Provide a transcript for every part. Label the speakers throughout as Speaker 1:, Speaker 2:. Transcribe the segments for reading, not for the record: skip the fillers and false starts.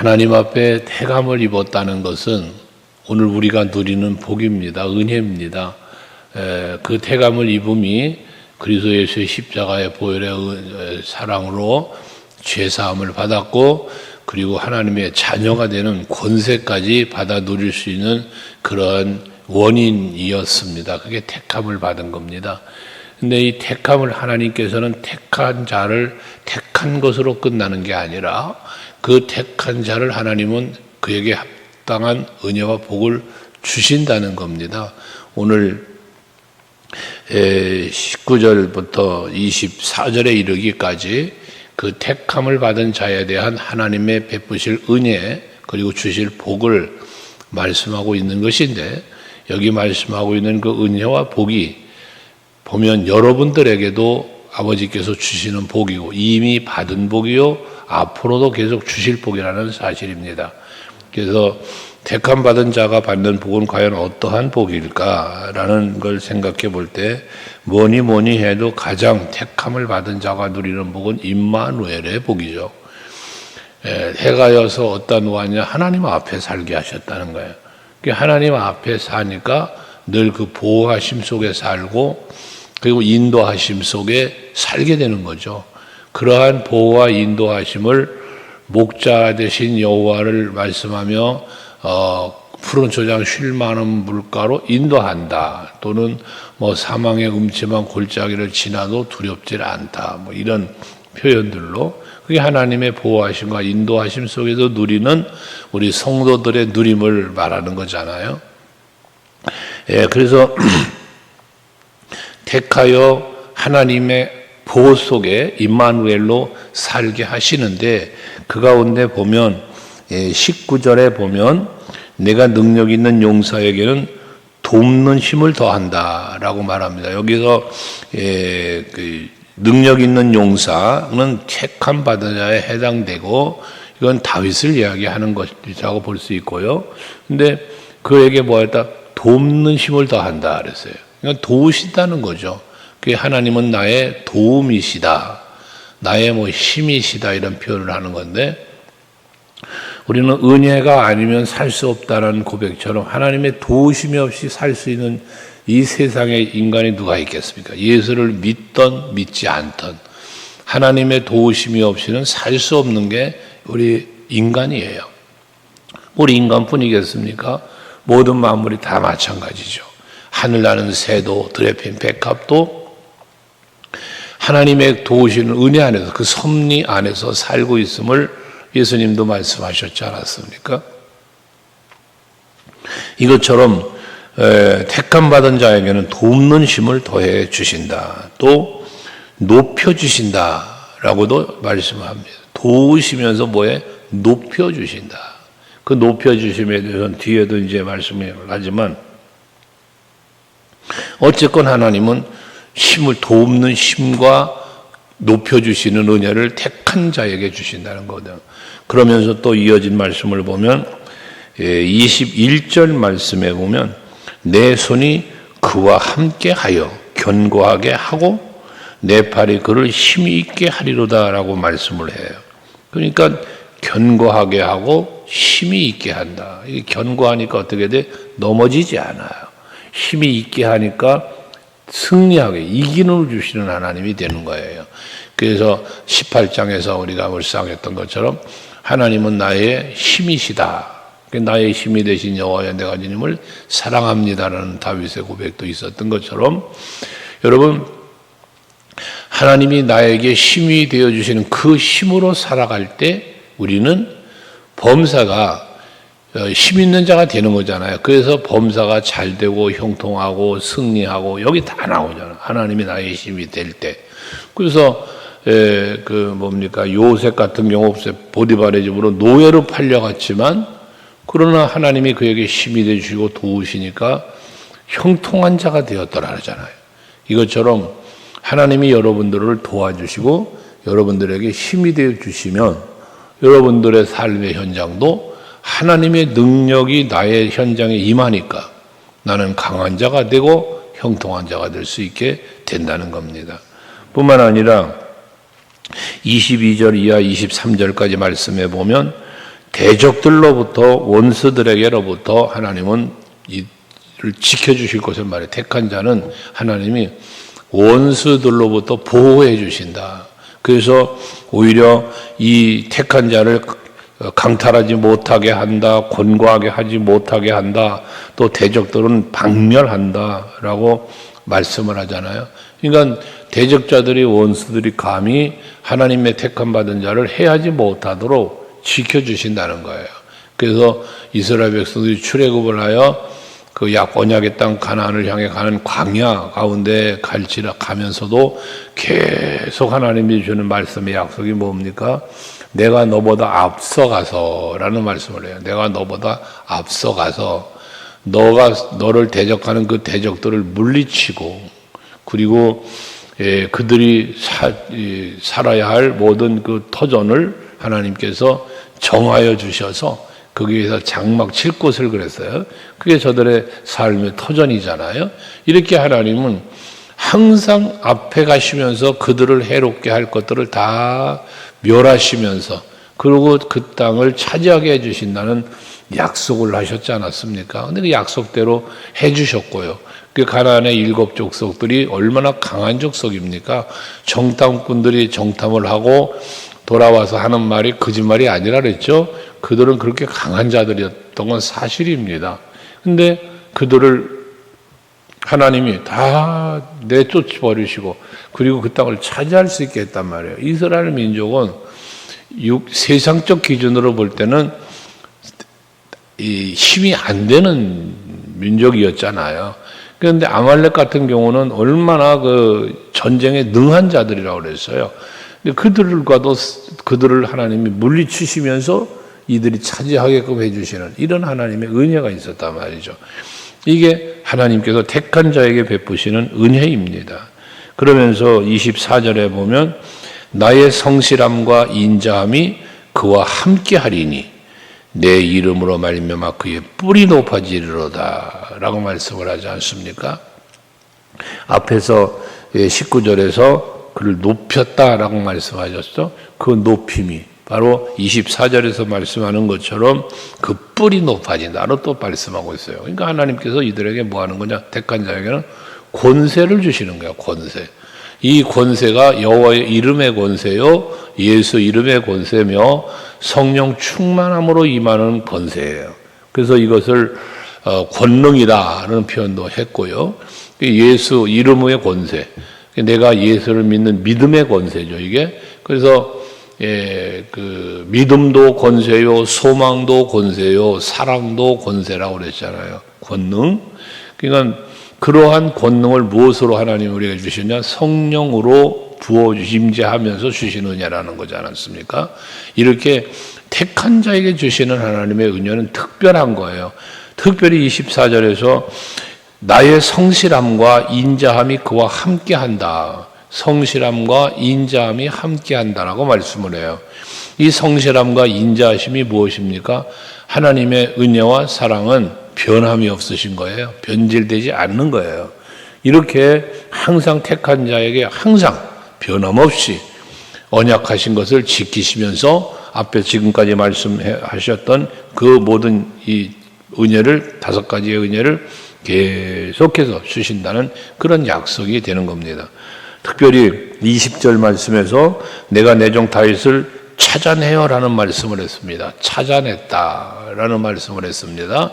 Speaker 1: 하나님 앞에 태감을 입었다는 것은 오늘 우리가 누리는 복입니다. 은혜입니다. 그 태감을 입음이 그리스도 예수의 십자가의 보혈의 사랑으로 죄사함을 받았고, 그리고 하나님의 자녀가 되는 권세까지 받아 누릴 수 있는 그런 원인이었습니다. 그게 택함을 받은 겁니다. 근데 이 택함을 하나님께서는 택한 자를 택한 것으로 끝나는 게 아니라 그 택한 자를 하나님은 그에게 합당한 은혜와 복을 주신다는 겁니다. 오늘 19절부터 24절에 이르기까지 그 택함을 받은 자에 대한 하나님의 베푸실 은혜 그리고 주실 복을 말씀하고 있는 것인데, 여기 말씀하고 있는 그 은혜와 복이 보면 여러분들에게도 아버지께서 주시는 복이고 이미 받은 복이요 앞으로도 계속 주실 복이라는 사실입니다. 그래서 택함 받은 자가 받는 복은 과연 어떠한 복일까라는 걸 생각해 볼 때 뭐니 해도 가장 택함을 받은 자가 누리는 복은 임마누엘의 복이죠. 해가여서 어디다 놓았냐? 하나님 앞에 살게 하셨다는 거예요. 하나님 앞에 사니까 늘 그 보호하심 속에 살고 그리고 인도하심 속에 살게 되는 거죠. 그러한 보호와 인도하심을 목자 되신 여호와를 말씀하며 푸른 초장 쉴 만한 물가로 인도한다. 또는 사망의 음침한 골짜기를 지나도 두렵질 않다. 이런 표현들로 그게 하나님의 보호하심과 인도하심 속에서 누리는 우리 성도들의 누림을 말하는 거잖아요. 그래서 택하여 하나님의 보호 속에 임마누엘로 살게 하시는데, 그 가운데 보면 19절에 보면 내가 능력 있는 용사에게는 돕는 힘을 더한다라고 말합니다. 여기서 그 능력 있는 용사는 택함 받은 자에 해당되고, 이건 다윗을 이야기하는 것이라고 볼 수 있고요. 근데 그에게 뭐였다? 돕는 힘을 더한다 그랬어요. 그러니까 도우신다는 거죠. 그게 하나님은 나의 도움이시다, 나의 힘이시다, 이런 표현을 하는 건데, 우리는 은혜가 아니면 살 수 없다는 고백처럼 하나님의 도우심이 없이 살 수 있는 이 세상에 인간이 누가 있겠습니까? 예수를 믿던 믿지 않던 하나님의 도우심이 없이는 살 수 없는 게 우리 인간이에요. 우리 인간뿐이겠습니까? 모든 만물이 다 마찬가지죠. 하늘나는 새도 드레핀 백합도 하나님의 도우시는 은혜 안에서, 그 섭리 안에서 살고 있음을 예수님도 말씀하셨지 않았습니까? 이것처럼 택함 받은 자에게는 돕는 힘을 더해 주신다. 또 높여 주신다라고도 말씀합니다. 도우시면서 높여 주신다. 그 높여 주심에 대해서는 뒤에도 이제 말씀을 하지만, 어쨌건 하나님은 힘을 돕는 힘과 높여주시는 은혜를 택한 자에게 주신다는 거거든요. 그러면서 또 이어진 말씀을 보면 21절 말씀에 보면 내 손이 그와 함께 하여 견고하게 하고 내 팔이 그를 힘이 있게 하리로다 라고 말씀을 해요. 그러니까 견고하게 하고 힘이 있게 한다. 이게 견고하니까 어떻게 돼? 넘어지지 않아요. 힘이 있게 하니까 승리하게 이기는 주시는 하나님이 되는 거예요. 그래서 18장에서 우리가 묵상했던 것처럼 하나님은 나의 힘이시다. 나의 힘이 되신 여호와여 내가 주님을 사랑합니다라는 다윗의 고백도 있었던 것처럼, 여러분, 하나님이 나에게 힘이 되어주시는 그 힘으로 살아갈 때 우리는 범사가 힘 있는 자가 되는 거잖아요. 그래서 범사가 잘 되고 형통하고 승리하고 여기 다 나오잖아요. 하나님이 나의 힘이 될 때. 그래서 요셉 같은 경우 보디발의 집으로 노예로 팔려갔지만, 그러나 하나님이 그에게 힘이 되주시고 도우시니까 형통한 자가 되었더라 하잖아요. 이것처럼 하나님이 여러분들을 도와주시고 여러분들에게 힘이 되어주시면 여러분들의 삶의 현장도 하나님의 능력이 나의 현장에 임하니까 나는 강한 자가 되고 형통한 자가 될 수 있게 된다는 겁니다. 뿐만 아니라 22절 이하 23절까지 말씀해 보면 대적들로부터 원수들에게로부터 하나님은 이를 지켜주실 것을 말해. 택한 자는 하나님이 원수들로부터 보호해 주신다. 그래서 오히려 이 택한 자를 강탈하지 못하게 한다, 권고하게 하지 못하게 한다, 또 대적들은 박멸한다라고 말씀을 하잖아요. 그러니까 대적자들이, 원수들이 감히 하나님의 택함 받은 자를 해하지 못하도록 지켜주신다는 거예요. 그래서 이스라엘 백성들이 출애굽을 하여 그 언약의 땅 가나안을 향해 가는 광야 가운데 갈지라 가면서도 계속 하나님이 주는 말씀의 약속이 뭡니까? 내가 너보다 앞서가서라는 말씀을 해요. 내가 너보다 앞서가서 너를 대적하는 그 대적들을 물리치고, 그리고 그들이 살아야 할 모든 그 터전을 하나님께서 정하여 주셔서 거기에서 장막 칠 곳을 그랬어요. 그게 저들의 삶의 터전이잖아요. 이렇게 하나님은 항상 앞에 가시면서 그들을 해롭게 할 것들을 다 멸하시면서, 그리고 그 땅을 차지하게 해주신다는 약속을 하셨지 않았습니까? 근데 그 약속대로 해주셨고요. 그 가나안의 7 족속들이 얼마나 강한 족속입니까? 정탐꾼들이 정탐을 하고 돌아와서 하는 말이 거짓말이 아니라 그랬죠. 그들은 그렇게 강한 자들이었던 건 사실입니다. 근데 그들을 하나님이 다 내쫓아버리시고, 그리고 그 땅을 차지할 수 있게 했단 말이에요. 이스라엘 민족은 세상적 기준으로 볼 때는 힘이 안 되는 민족이었잖아요. 그런데 아말렉 같은 경우는 얼마나 그 전쟁에 능한 자들이라고 그랬어요. 근데 그들을 하나님이 물리치시면서 이들이 차지하게끔 해주시는 이런 하나님의 은혜가 있었단 말이죠. 이게 하나님께서 택한 자에게 베푸시는 은혜입니다. 그러면서 24절에 보면 나의 성실함과 인자함이 그와 함께하리니 내 이름으로 말미암아 그의 뿔이 높아지리로다 라고 말씀을 하지 않습니까? 앞에서 19절에서 그를 높였다라고 말씀하셨죠. 그 높임이 바로 24절에서 말씀하는 것처럼 그 뿔이 높아진다로 또 말씀하고 있어요. 그러니까 하나님께서 이들에게 뭐 하는 거냐? 택한 자에게는 권세를 주시는 거야, 권세. 이 권세가 여호와의 이름의 권세요, 예수 이름의 권세며 성령 충만함으로 임하는 권세예요. 그래서 이것을 권능이다라는 표현도 했고요. 예수 이름의 권세. 내가 예수를 믿는 믿음의 권세죠, 이게. 그래서 그 믿음도 권세요, 소망도 권세요, 사랑도 권세라고 그랬잖아요. 권능. 그러니까 그러한 권능을 무엇으로 하나님 우리에게 주시냐? 성령으로 임재하면서 주시는 은혜라는 거지 않습니까? 이렇게 택한 자에게 주시는 하나님의 은혜는 특별한 거예요. 특별히 24절에서 나의 성실함과 인자함이 그와 함께한다. 성실함과 인자함이 함께한다라고 말씀을 해요. 이 성실함과 인자하심이 무엇입니까? 하나님의 은혜와 사랑은 변함이 없으신 거예요. 변질되지 않는 거예요. 이렇게 항상 택한 자에게 항상 변함없이 언약하신 것을 지키시면서 앞에 지금까지 말씀하셨던 그 모든 이 은혜를, 5가지의 은혜를 계속해서 주신다는 그런 약속이 되는 겁니다. 특별히 20절 말씀에서 내가 내 종 다윗을 찾아내어라는 말씀을 했습니다. 찾아냈다라는 말씀을 했습니다.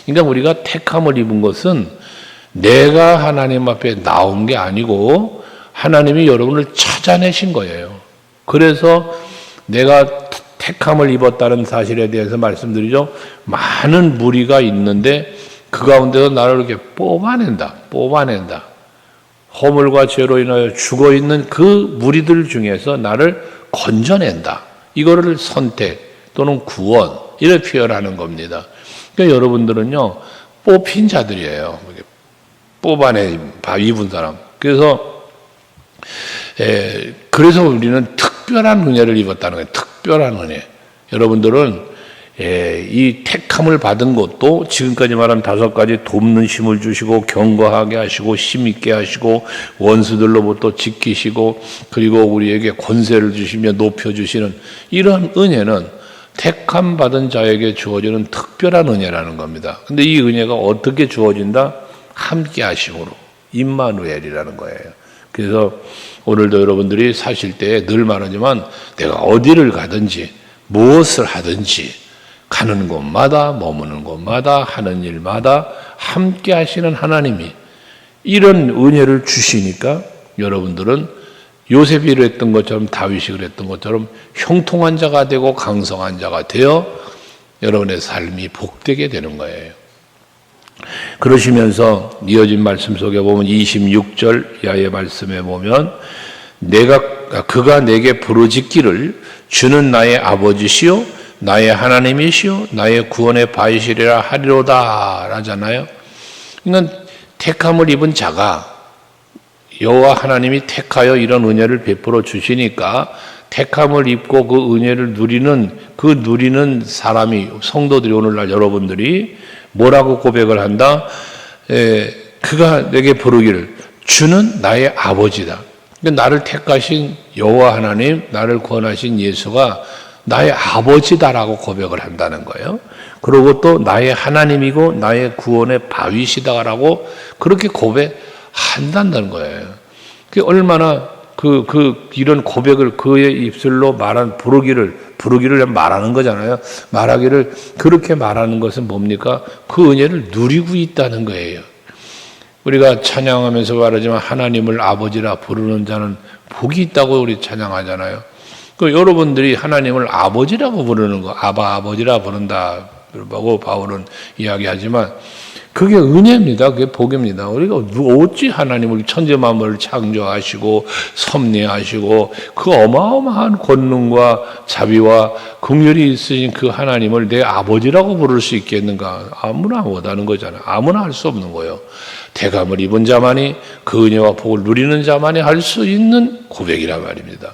Speaker 1: 그러니까 우리가 택함을 입은 것은 내가 하나님 앞에 나온 게 아니고 하나님이 여러분을 찾아내신 거예요. 그래서 내가 택함을 입었다는 사실에 대해서 말씀드리죠. 많은 무리가 있는데 그 가운데서 나를 이렇게 뽑아낸다. 허물과 죄로 인하여 죽어있는 그 무리들 중에서 나를 건져낸다. 이거를 선택 또는 구원 이렇게 표현하는 겁니다. 그러니까 여러분들은요 뽑힌 자들이에요. 입은 사람. 그래서 우리는 특별한 은혜를 입었다는 거예요. 특별한 은혜. 여러분들은 이 택함을 받은 것도 지금까지 말한 5가지 돕는 힘을 주시고 견고하게 하시고 힘있게 하시고 원수들로부터 지키시고 그리고 우리에게 권세를 주시며 높여주시는 이런 은혜는 택함 받은 자에게 주어지는 특별한 은혜라는 겁니다. 근데 이 은혜가 어떻게 주어진다? 함께 하심으로. 임마누엘이라는 거예요. 그래서 오늘도 여러분들이 사실 때 늘 말하지만 내가 어디를 가든지 무엇을 하든지 가는 곳마다 머무는 곳마다 하는 일마다 함께 하시는 하나님이 이런 은혜를 주시니까 여러분들은 요셉이 이랬던 것처럼 다윗이 그랬던 것처럼 형통한 자가 되고 강성한 자가 되어 여러분의 삶이 복되게 되는 거예요. 그러시면서 이어진 말씀 속에 보면 26절 이하의 말씀에 보면 그가 내게 부르짖기를 주는 나의 아버지시요 나의 하나님이시요 나의 구원의 바위시리라 하리로다 라잖아요. 그러니까 택함을 입은 자가 여호와 하나님이 택하여 이런 은혜를 베풀어 주시니까 택함을 입고 그 은혜를 누리는 사람이 성도들이 오늘날 여러분들이 뭐라고 고백을 한다? 그가 내게 부르기를 주는 나의 아버지다. 나를 택하신 여호와 하나님, 나를 구원하신 예수가 나의 아버지다라고 고백을 한다는 거예요. 그리고 또 나의 하나님이고 나의 구원의 바위시다라고 그렇게 고백한다는 거예요. 그게 얼마나 이런 고백을 그의 입술로 부르기를 말하는 거잖아요. 말하기를 그렇게 말하는 것은 뭡니까? 그 은혜를 누리고 있다는 거예요. 우리가 찬양하면서 말하지만 하나님을 아버지라 부르는 자는 복이 있다고 우리 찬양하잖아요. 여러분들이 하나님을 아버지라고 부르는 거, 아버지라 부른다고 바울은 이야기하지만 그게 은혜입니다. 그게 복입니다. 우리가 어찌 하나님을 천지만물을 창조하시고 섭리하시고 그 어마어마한 권능과 자비와 긍휼이 있으신 그 하나님을 내 아버지라고 부를 수 있겠는가? 아무나 못하는 거잖아요. 아무나 할 수 없는 거예요. 택함을 입은 자만이 그 은혜와 복을 누리는 자만이 할 수 있는 고백이란 말입니다.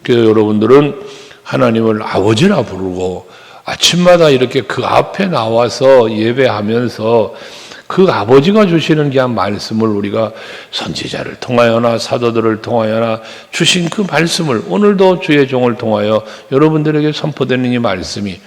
Speaker 1: 그래서 여러분들은 하나님을 아버지라 부르고 아침마다 이렇게 그 앞에 나와서 예배하면서 그 아버지가 주시는 귀한 말씀을 우리가 선지자를 통하여나 사도들을 통하여나 주신 그 말씀을 오늘도 주의 종을 통하여 여러분들에게 선포되는 이 말씀이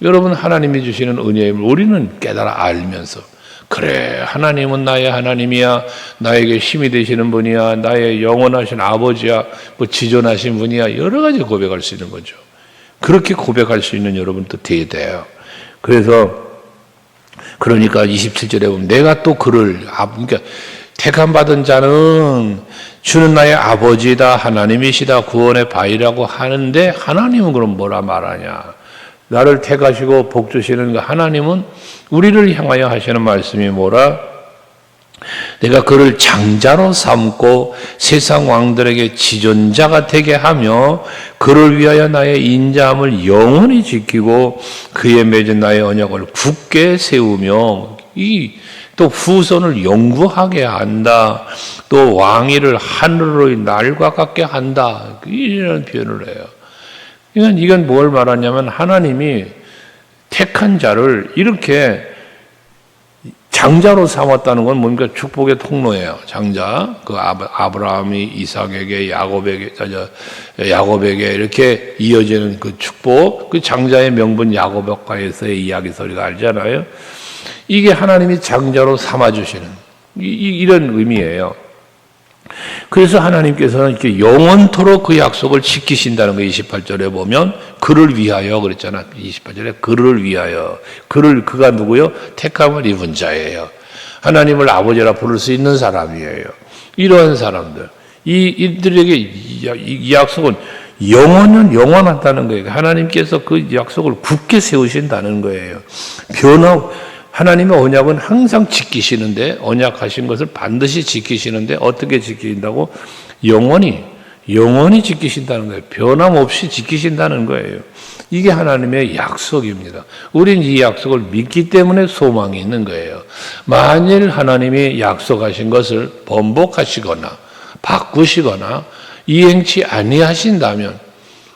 Speaker 1: 여러분 하나님이 주시는 은혜임을 우리는 깨달아 알면서 그래 하나님은 나의 하나님이야 나에게 힘이 되시는 분이야 나의 영원하신 아버지야 지존하신 분이야 여러 가지 고백할 수 있는 거죠. 그렇게 고백할 수 있는 여러분도 되어야 돼요. 그러니까 27절에 보면 내가 또 그러니까 택함 받은 자는 주는 나의 아버지다 하나님이시다 구원의 바위라고 하는데 하나님은 그럼 뭐라 말하냐? 나를 택하시고 복 주시는 그 하나님은 우리를 향하여 하시는 말씀이 뭐라? 내가 그를 장자로 삼고 세상 왕들에게 지존자가 되게 하며 그를 위하여 나의 인자함을 영원히 지키고 그에 맺은 나의 언약을 굳게 세우며 또 후손을 영구하게 한다. 또 왕위를 하늘의 날과 같게 한다. 이런 표현을 해요. 이건 뭘 말하냐면 하나님이 택한 자를 이렇게 장자로 삼았다는 건 뭡니까? 축복의 통로예요. 장자. 그 아브라함이 이삭에게 야곱에게 이렇게 이어지는 그 축복. 그 장자의 명분 야곱과에서의 이야기 소리가 알잖아요. 이게 하나님이 장자로 삼아주시는 이런 의미예요. 그래서 하나님께서는 이렇게 영원토록 그 약속을 지키신다는 거 28절에 보면 그를 위하여 그랬잖아. 28절에 그를 위하여. 그가 누구요? 택함을 입은 자예요. 하나님을 아버지라 부를 수 있는 사람이에요. 이러한 사람들. 이들에게 이 약속은 영원하다는 거예요. 하나님께서 그 약속을 굳게 세우신다는 거예요. 하나님의 언약은 항상 지키시는데 언약하신 것을 반드시 지키시는데 어떻게 지키신다고? 영원히 지키신다는 거예요. 변함없이 지키신다는 거예요. 이게 하나님의 약속입니다. 우린 이 약속을 믿기 때문에 소망이 있는 거예요. 만일 하나님이 약속하신 것을 번복하시거나 바꾸시거나 이행치 아니하신다면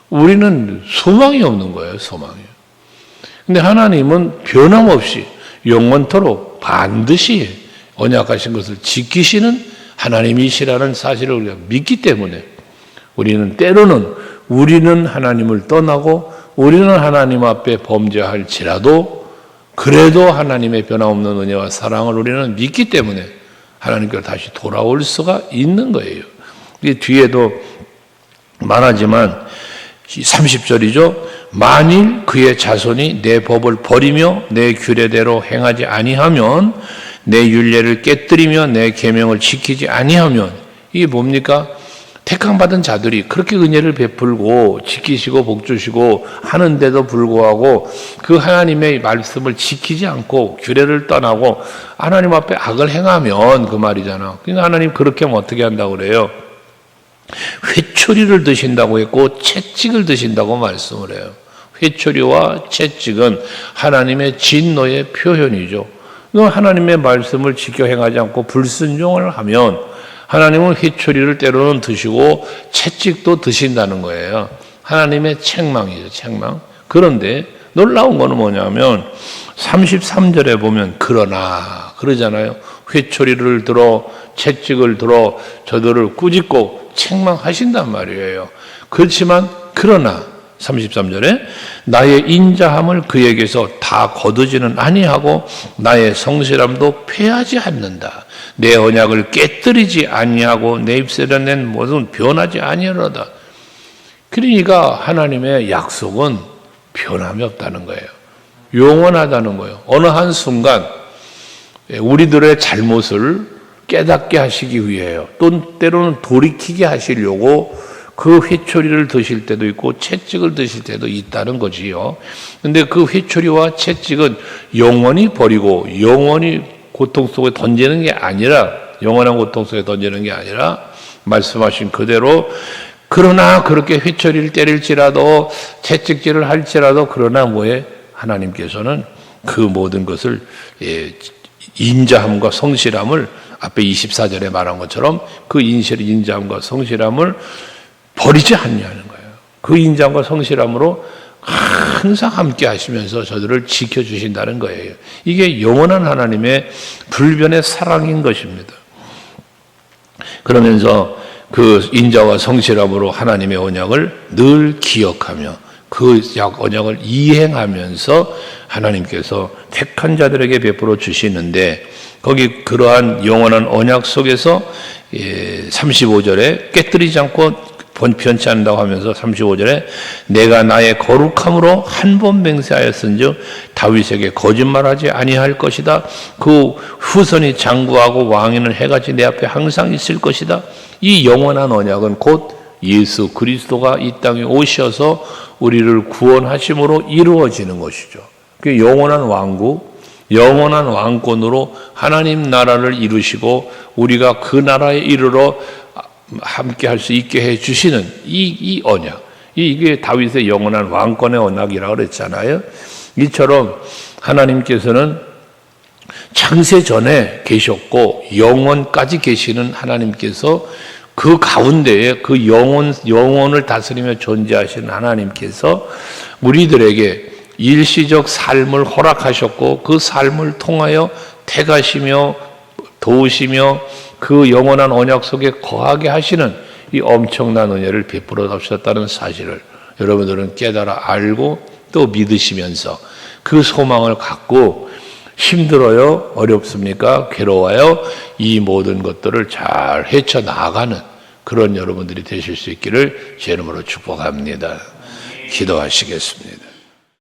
Speaker 1: 우리는 소망이 없는 거예요. 소망이. 근데 하나님은 변함없이 영원토록 반드시 언약하신 것을 지키시는 하나님이시라는 사실을 우리가 믿기 때문에 우리는 때로는 우리는 하나님을 떠나고 우리는 하나님 앞에 범죄할지라도 그래도 하나님의 변함없는 은혜와 사랑을 우리는 믿기 때문에 하나님께로 다시 돌아올 수가 있는 거예요. 뒤에도 말하지만 30절이죠. 만일 그의 자손이 내 법을 버리며 내 규례대로 행하지 아니하면, 내 율례를 깨뜨리며 내 계명을 지키지 아니하면, 이게 뭡니까? 택함받은 자들이 그렇게 은혜를 베풀고 지키시고 복주시고 하는데도 불구하고 그 하나님의 말씀을 지키지 않고 규례를 떠나고 하나님 앞에 악을 행하면, 그 말이잖아. 그러니까 하나님 그렇게 하면 어떻게 한다고 그래요? 회초리를 드신다고 했고 채찍을 드신다고 말씀을 해요. 회초리와 채찍은 하나님의 진노의 표현이죠. 하나님의 말씀을 지켜 행하지 않고 불순종을 하면 하나님은 회초리를 때로는 드시고 채찍도 드신다는 거예요. 하나님의 책망이죠, 책망. 그런데 놀라운 거는 뭐냐면 33절에 보면 그러나 그러잖아요. 회초리를 들어 채찍을 들어 저들을 꾸짖고 책망하신단 말이에요. 그렇지만 그러나 33절에 나의 인자함을 그에게서 다 거두지는 아니하고 나의 성실함도 패하지 않는다. 내 언약을 깨뜨리지 아니하고 내 입술에 낸 모든 변하지 아니하로다. 그러니까 하나님의 약속은 변함이 없다는 거예요. 영원하다는 거예요. 어느 한순간 우리들의 잘못을 깨닫게 하시기 위해요. 또 때로는 돌이키게 하시려고 그 회초리를 드실 때도 있고 채찍을 드실 때도 있다는 거지요. 근데 그 회초리와 채찍은 영원히 버리고 영원히 고통 속에 던지는 게 아니라, 영원한 고통 속에 던지는 게 아니라 말씀하신 그대로 그러나 그렇게 회초리를 때릴지라도 채찍질을 할지라도 그러나 뭐에 하나님께서는 그 모든 것을 인자함과 성실함을 앞에 24절에 말한 것처럼 그 인자함과 성실함을 버리지 않냐는 거예요. 그 인자함과 성실함으로 항상 함께 하시면서 저들을 지켜주신다는 거예요. 이게 영원한 하나님의 불변의 사랑인 것입니다. 그러면서 그 인자와 성실함으로 하나님의 언약을 늘 기억하며 그 언약을 이행하면서 하나님께서 택한 자들에게 베풀어 주시는데, 거기 그러한 영원한 언약 속에서 35절에 깨뜨리지 않고 변치 않는다고 하면서 35절에 내가 나의 거룩함으로 한 번 맹세하였은즉 다윗에게 거짓말하지 아니할 것이다. 그 후손이 장구하고 왕위는 해같이 내 앞에 항상 있을 것이다. 이 영원한 언약은 곧 예수 그리스도가 이 땅에 오셔서 우리를 구원하심으로 이루어지는 것이죠. 그 영원한 왕국, 영원한 왕권으로 하나님 나라를 이루시고 우리가 그 나라에 이르러 함께 할 수 있게 해 주시는 이 언약, 이게 다윗의 영원한 왕권의 언약이라고 그랬잖아요. 이처럼 하나님께서는 창세 전에 계셨고 영원까지 계시는 하나님께서 그 가운데에 그 영혼을 다스리며 존재하시는 하나님께서 우리들에게 일시적 삶을 허락하셨고 그 삶을 통하여 택하시며 도우시며 그 영원한 언약 속에 거하게 하시는 이 엄청난 은혜를 베풀어 주셨다는 사실을 여러분들은 깨달아 알고 또 믿으시면서 그 소망을 갖고 힘들어요? 어렵습니까? 괴로워요? 이 모든 것들을 잘 헤쳐나가는 그런 여러분들이 되실 수 있기를 제 이름으로 축복합니다. 기도하시겠습니다.